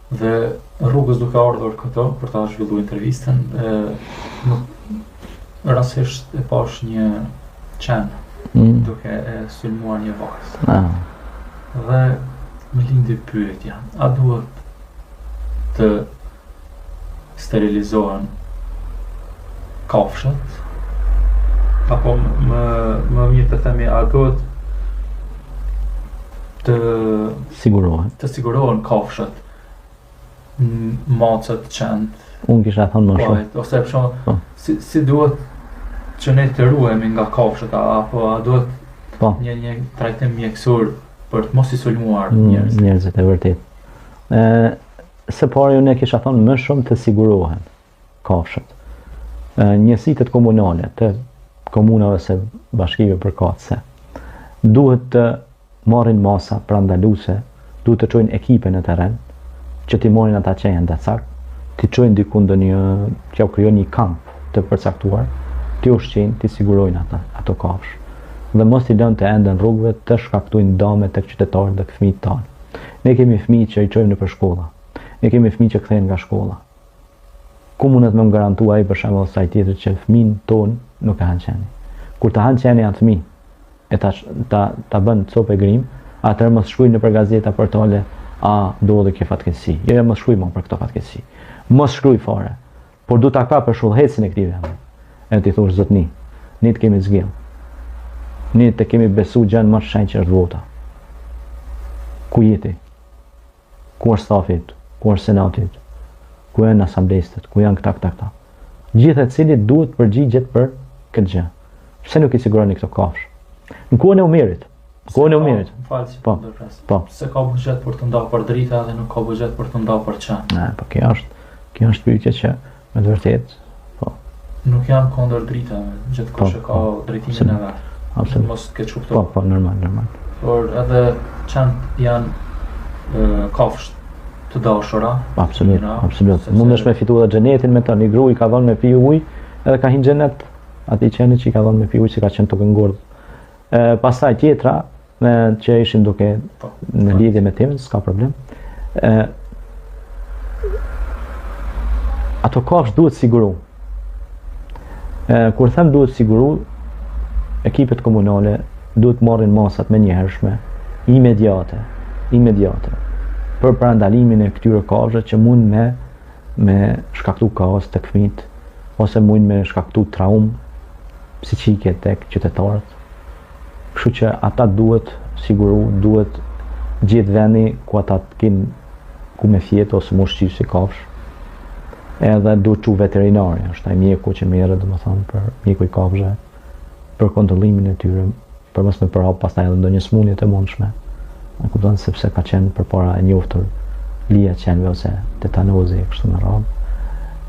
Dhe rrugës duke ardhur këto për ta zhvilluar intervistën, rastësisht e pash një qenë duke e sulmuar një vajzë. Dhe më lindi pyetja, a duhet të sterilizohen kafshët? Apo më mirë të themi, a duhet të sigurohen kafshët, macet, qenët? Unë kisha thënë më shumë. Ose si duhet që ne të ruhemi nga kafshët, apo a duhet një trajtim mjekësor për të mos i sulmuar njerëzit, e vërtet. Së pari unë kisha thënë më shumë të sigurohen kafshët. Njësitet komunale të komunave se bashkive përkatëse duhet të marrin masa prandaluese, duhet të çojnë ekipe në terren që t'i marrin ata që janë dacak, t'i çojnë diku ndonjë që u krijon një kamp të përcaktuar, t'i ushqejnë, t'i sigurojnë ato kafshë. Dhe mos t'i lënë të enden rrugëve të shkaktojnë dame tek qytetarët dhe fëmijët tanë. Ne kemi fëmijë që i çojmë nëpër shkolla. Ne kemi fëmijë që kthehen nga shkolla. Ku mundet me më garantua ai për shembull sa i tjetër që fëmin ton nuk e han qeni. Kur ta han qeni atë fëmijë e ta bën copë grim, atëherë mos shkruaj nëpër gazeta portale, ndodhi kjo fatkeqësi. Jo, mos shkruaj më për këtë fatkeqësi. Mos shkruaj fare. Por du ta kapë shullhecin e këtij vendi. E ti thosh zotni, ne të kemi zgjell. Ne të kemi besu gjën më shenjtë që është vota. Ku jeti? Ku është stafit? Ku është senatit? Ku janë asamblestët? Ku janë këta? Gjithë e cilit duhet përgjigjet për këtë gjë. Pse nuk i siguroni këto kafshë? Në kohën e Omerit. Po. Se ka buxhet për të ndahur për drita dhe nuk ka buxhet për të ndahur për qenë. Po kjo është pyetje që me të vërtetë, po. Nuk janë kundër dritave, gjithkush e ka drejtimin e vet. Absolutisht. Mos ke çuptuar. Po, normal. Por edhe qenë janë kafshë të dashura. Absolut. Mundesh me fitu edhe xhenetin me të, një gru i ka dhënë me pi ujë, edhe ka hyrë në xhenet, atij qeni që i ka dhënë me pi ujë, si ka qenë tokë ngordh. Pastaj tjetra, që ishim duke në lidhje me temën, s'ka problem. Ato kafshë duhet siguru. Kur them duhet siguru, ekipet komunale duhet marrin masat me njëhershme, imediate, për parandalimin e këtyre kafshëve që mund me shkaktu kaos tek fëmijët, ose mund me shkaktu traumë psiqike tek qytetarët. Kështu që ata duhet siguru, duhet gjithë vendi ku ata të kenë ku me fjetë ose më ushqy si kafshë. Edhe duhet çu veterinari, është ai mjeku që merret domethënë për mjeku i kafshëve, për kontrollimin e tyre, për mos me përhap pastaj edhe ndonjë smundje të mundshme. Në kupton, sepse ka qenë përpara e njoftur lija qenëve ose tetanozi kështu me radhë.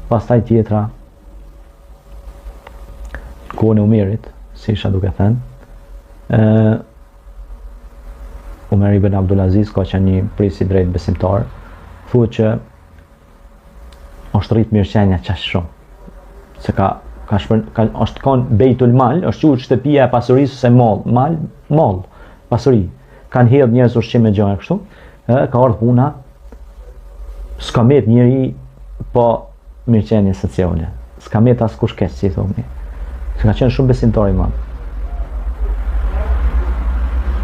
Pastaj tjetra, kohën e Omerit, si isha duke thënë, Omer ibn Abdulaziz ka qenë një pris i drejt besimtar, thuhet që është rrit mirëqenia qaq shumë, se është kanë Beitul Mal, është quajtur shtëpia e pasurisë ose mall, pasuri. Kanë hedhur njerëz ushqim me gjëra kështu, ka ardhur puna, s'ka met njëri po mirëqenie sociale, s'ka met askush keq, si thoni. Se ka qenë shumë besimtar i madh.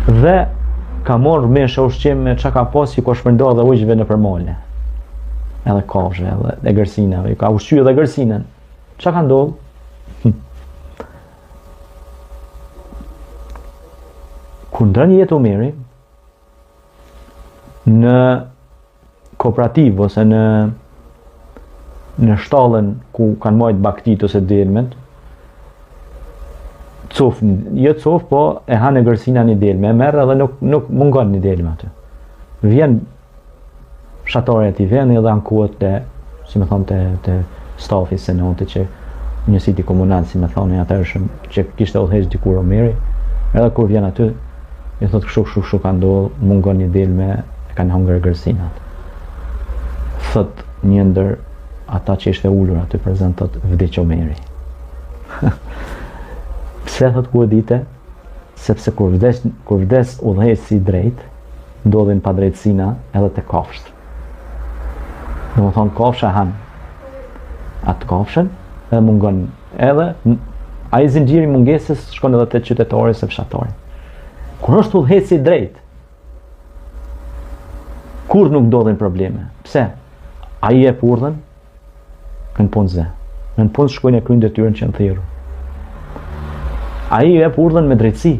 Dhe ka marrë mesha ushqim me çka ka pas, i ka shpërndar dhe ujqve në përmale. Edhe kafshë, edhe e gërsinave, i ka ushqyer edhe gërsinën. Çka ka ndodhur? Kur ndrën jetë Omeri, në kooperativë ose në shtallën ku kanë marrë baktit ose delmet, po e hanë gërsina një delme, e merr edhe nuk mungon një delme aty. Vjen fshatarja e tij vendi dhe ankohet si më thonë te stafi senatit që njësiti komunal, si më thonë atëhershëm, që kishte udhëheq dikur Omeri, edhe kur vjen aty, i thotë kështu ka ndodhur, mungon një delme, e kanë hangër gërsinat. Thot një ndër ata që ishte ulur aty prezant, thot vdiq Omeri. Pse thot ku e dite? Sepse kur vdes udhëheci i drejt, ndodhin padrejtësina edhe te kafshët. Dhe më thonë kafsha hanë atë kafshën edhe mungon edhe a i zinxhiri mungesës shkon edhe te qytetari se fshatari. Kur është udhëheci drejt, kur nuk ndodhin probleme. Pse? A i jep urdhën, në punë zë. Në punë shkojnë e kryjnë detyrën që në thirrur. A i jep urdhën me drejtësi.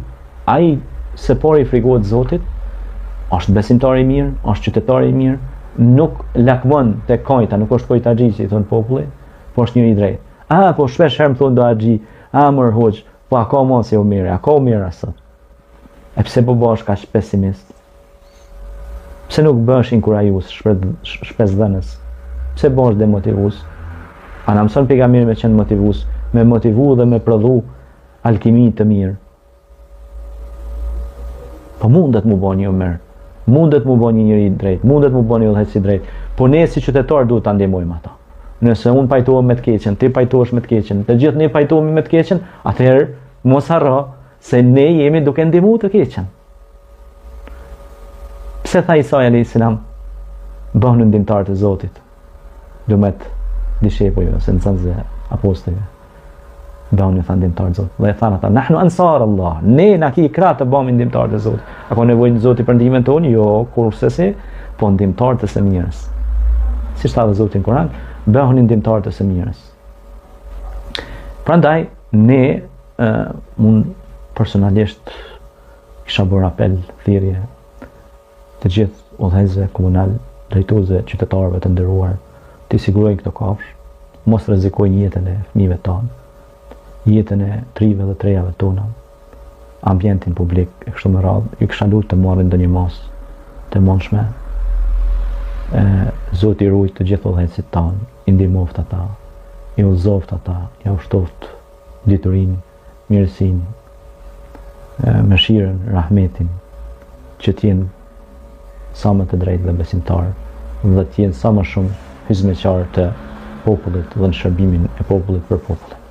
A i se pari i frigohet Zotit, është besimtar i mirë, është qytetar i mirë, nuk lakmon te kajta, nuk është kojta xhi, i thon populli, po është njëri i drejtë. Po shpesh herë më thon do axhi, mër hoxh, po a ka mos e mirë, a ka mirë asë. E pse po bësh kaq pesimist? Pse nuk bësh inkurajues, shpesdhënës? Pse bësh demotivues? A na mëson pejgamberi me qenë motivues, me motivu dhe me prodhu alkimi të mirë. Po mundet mu bë një mirë, mundet mu bë një njëri drejt, mundet mu bë një udhëheci drejt, po ne si qytetar duhet ta ndihmojmë ata. Nëse unë pajtohem me të keqen, ti pajtohesh me të keqen, të gjithë ne pajtohemi me të keqen, atëherë mos harro se ne jemi duke ndihmuar të keqen. Pse tha Isa alayhis salam, bëhuni ndihmëtar të Zotit. Duhet dishepuj ose nxënësve apostujve. Bëhuni ndihmëtar të Zotit. Dhe thanë ata, nahnu ansar Allah. Ne na ki krah të bëhemi ndihmëtar të Zotit. A ka nevojë Zoti për ndihmën tonë? Jo, kurse si, po ndihmëtar të së mirës. Siç tha Zoti në Kur'an, bëhuni ndihmëtar të së mirës. Prandaj ne unë personalisht kisha bërë apel, thirrje të gjithë udhëheqësve komunal, drejtuesve, qytetarëve të nderuar, të sigurojnë këto kafshë, mos rrezikojnë jetën e fëmijëve tonë, jetën e trive dhe trejave tona, ambientin publik e kështu me radhë. Ju kisha lutur të marrin ndonjë mos të mundshme. Zoti ruaj të gjithë udhëheqësit tanë, i ndihmoft ata, i udhëzoft ata, i ushtoft diturinë, mirësinë, mëshirën, rahmetin, që t'jenë sa më të drejtë dhe besimtarë, dhe t'jenë sa më shumë hizmeqarë të popullit dhe në shërbimin e popullit për popullit.